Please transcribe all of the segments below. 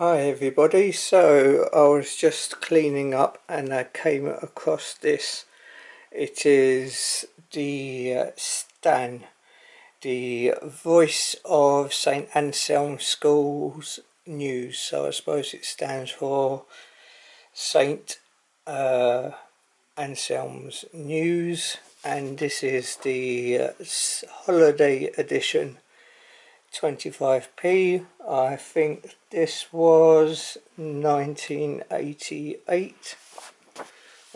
Hi everybody, so I was just cleaning up and I came across this. It is the Stan, the voice of St Anselm School's news. So I suppose it stands for St Anselm's News, and this is the holiday edition. 25p. I think this was 1988.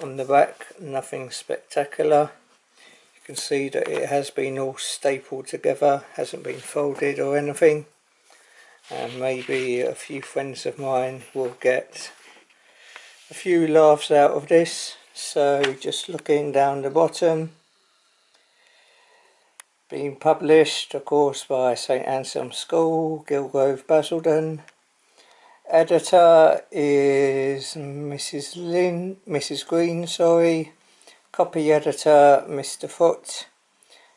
On the back, nothing spectacular. You can see that it has been all stapled together, hasn't been folded or anything, and maybe a few friends of mine will get a few laughs out of this. So just looking down the bottom, being published of course by St Anselm School, Gilgrove, Basildon. Editor is Mrs Green, sorry. Copy editor Mr Foot.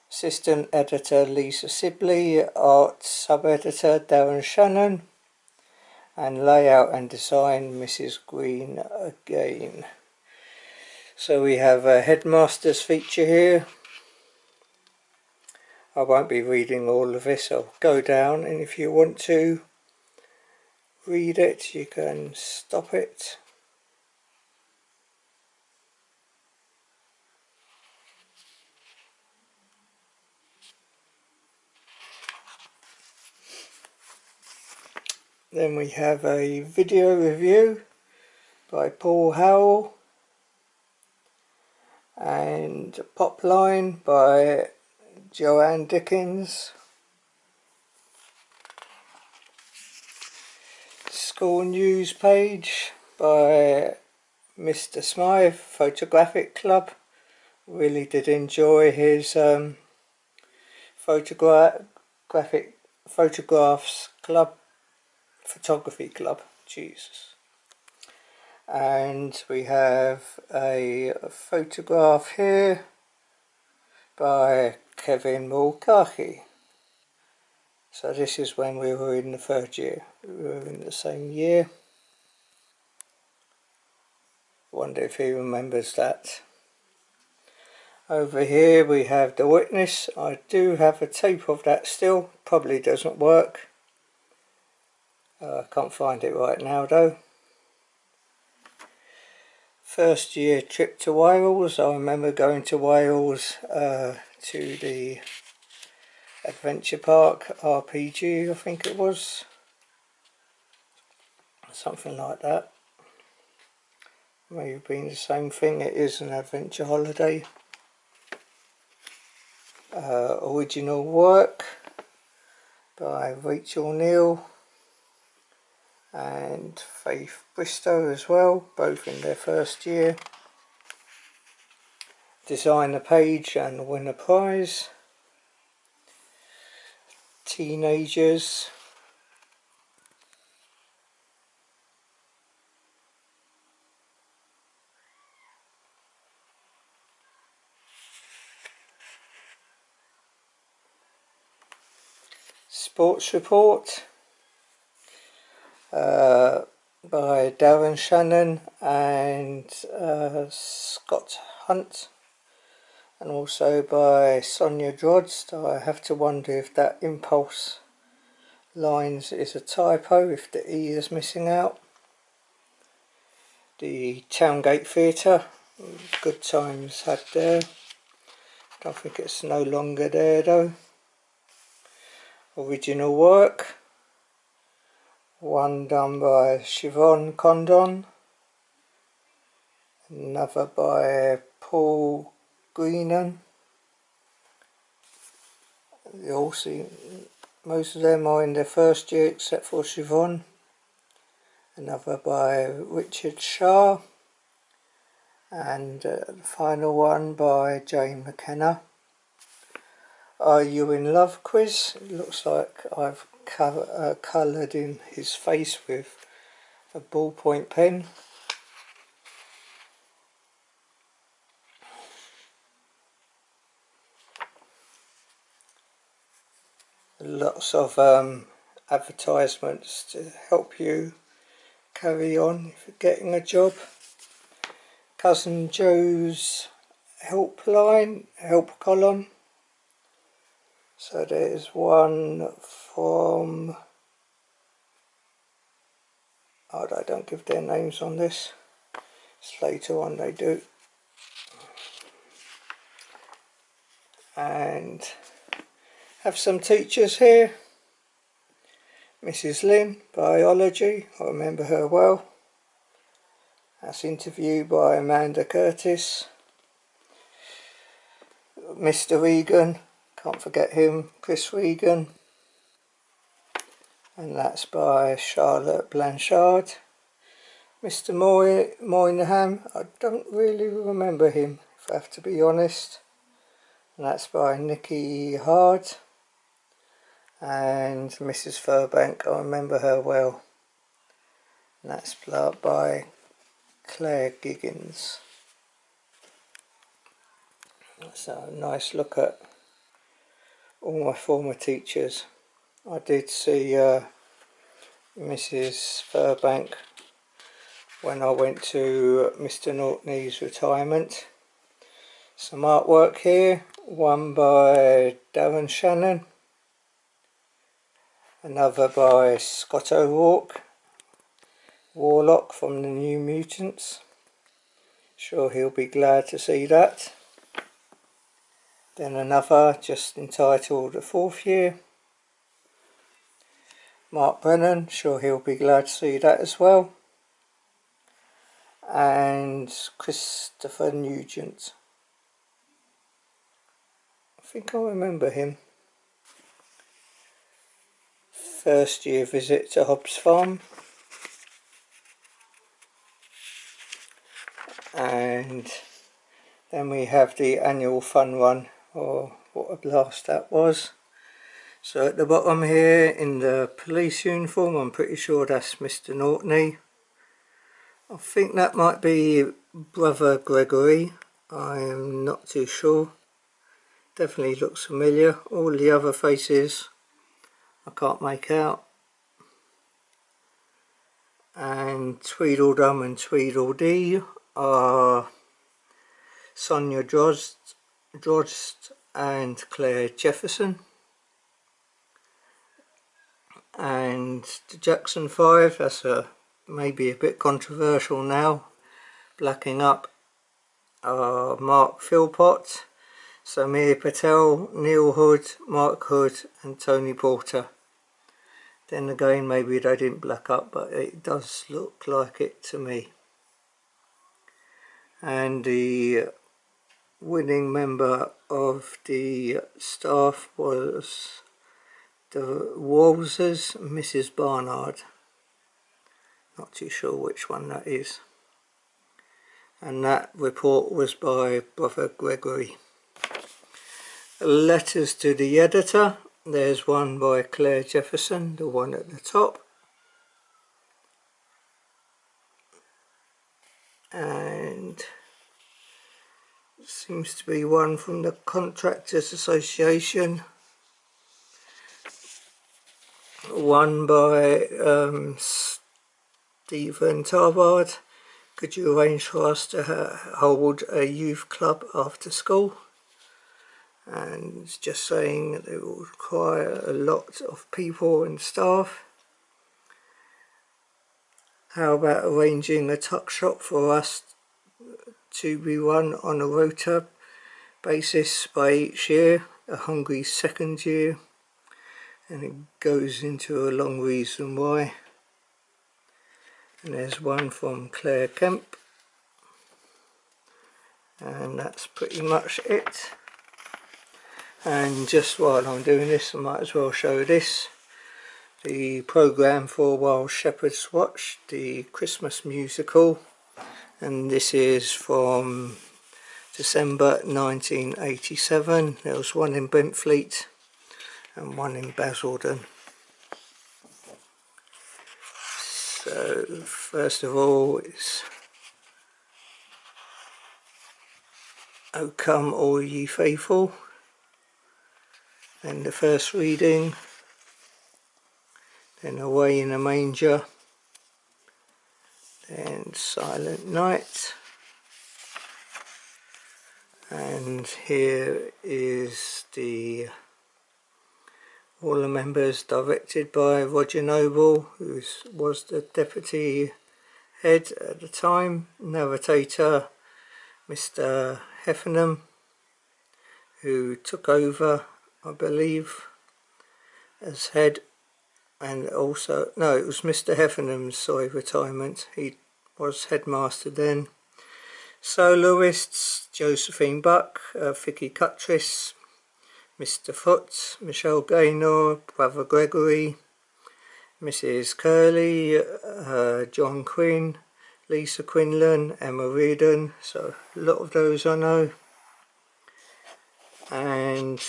Assistant editor Lisa Sibley. Art sub-editor Darren Shannon. And layout and design Mrs Green again. So we have a headmaster's feature here. I won't be reading all of this, I'll go down, and if you want to read it you can stop it. Then we have a video review by Paul Howell and Pop Line by Joanne Dickens. School news page by Mr Smythe, Photographic Club. Really did enjoy his photography club, Jesus. And we have a photograph here by Kevin Mulcahy. So this is when we were in the third year. We were in the same year. Wonder if he remembers that. Over here we have The Witness. I do have a tape of that still. Probably doesn't work. I can't find it right now though. First year trip to Wales. I remember going to Wales to the Adventure Park RPG, I think it was. Something like that. May have been the same thing. It is an adventure holiday. Original work by Rachel Neal and Faith Bristow as well, both in their first year. Designer page and winner prize. Teenagers. Sports report by Darren Shannon and Scott Hunt, and also by Sonia Drodst. I have to wonder if that impulse lines is a typo, if the E is missing out. The Towngate Theatre, good times had there. Don't think it's no longer there though. Original work, one done by Siobhan Condon, another by Paul Greenan. Most of them are in their first year except for Siobhan. Another by Richard Shah, and the final one by Jane McKenna. Are You in Love quiz. It looks like I've coloured in his face with a ballpoint pen. Lots of advertisements to help you carry on if you're getting a job. Cousin Joe's help column. So there's one from, oh, I don't give their names on this, it's later on they do. And have some teachers here. Mrs. Lynn, biology, I remember her well. That's interviewed by Amanda Curtis. Mr. Regan, can't forget him, Chris Regan. And that's by Charlotte Blanchard. Mr. Moynihan, I don't really remember him, if I have to be honest. And that's by Nikki Hard. And Mrs. Furbank, I remember her well. And that's by Claire Giggins. So a nice look at all my former teachers. I did see Mrs. Furbank when I went to Mr. Nortney's retirement. Some artwork here, one by Darren Shannon, another by Scott O'Rourke, Warlock from the New Mutants. Sure he'll be glad to see that. Then another just entitled The Fourth Year. Mark Brennan, sure he'll be glad to see that as well. And Christopher Nugent. I think I remember him. First year visit to Hobbs Farm. And then we have the annual fun run, or what a blast that was. So at the bottom here in the police uniform, I'm pretty sure that's Mr. Nortney. I think that might be Brother Gregory, I am not too sure. Definitely looks familiar. All the other faces I can't make out. And Tweedledum and Tweedledee are Sonia Drost and Claire Jefferson. And the Jackson 5, that's maybe a bit controversial now, blacking up, Mark Philpott, Samir Patel, Neil Hood, Mark Hood and Tony Porter. Then again, maybe they didn't black up, but it does look like it to me. And the winning member of the staff was the Walsers, Mrs. Barnard. Not too sure which one that is. And that report was by Brother Gregory. Letters to the editor. There's one by Claire Jefferson, the one at the top. And seems to be one from the Contractors Association. One by Stephen Tarbard. Could you arrange for us to hold a youth club after school? And it's just saying that it will require a lot of people and staff. How about arranging a tuck shop for us to be run on a rota basis by each year, a hungry second year, and it goes into a long reason why. And there's one from Claire Kemp, and that's pretty much it. And just while I'm doing this, I might as well show this. The programme for While Shepherds Watch, the Christmas musical. And this is from December 1987. There was one in Brentfleet and one in Basildon. So first of all, it's O Come All Ye Faithful. Then the first reading, then Away in a Manger, then Silent Night, and here is all the members, directed by Roger Noble, who was the deputy head at the time. Narrator Mr. Heffernan, who took over, I believe, as head, and also, no, it was Mr. Heffernan's retirement. He was headmaster then. Soloists: Josephine Buck, Vicky Cuttress, Mr. Foote, Michelle Gaynor, Brother Gregory, Mrs. Curley, John Quinn, Lisa Quinlan, Emma Reardon, so a lot of those I know. And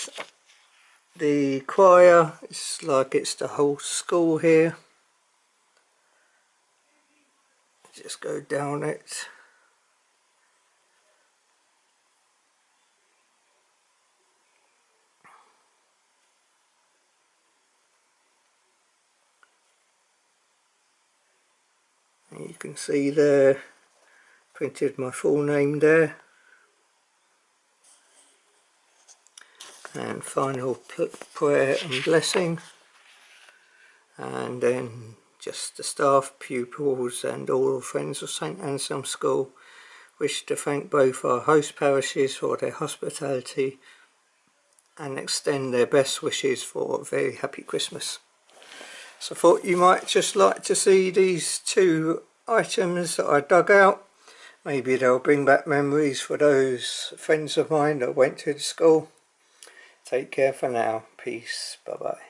the choir, it's like it's the whole school here. Just go down it. And you can see there, printed my full name there. And final prayer and blessing. And then just the staff, pupils and all friends of St Anselm School wish to thank both our host parishes for their hospitality and extend their best wishes for a very happy Christmas. So I thought you might just like to see these two items that I dug out. Maybe they'll bring back memories for those friends of mine that went to the school. Take care for now. Peace. Bye bye.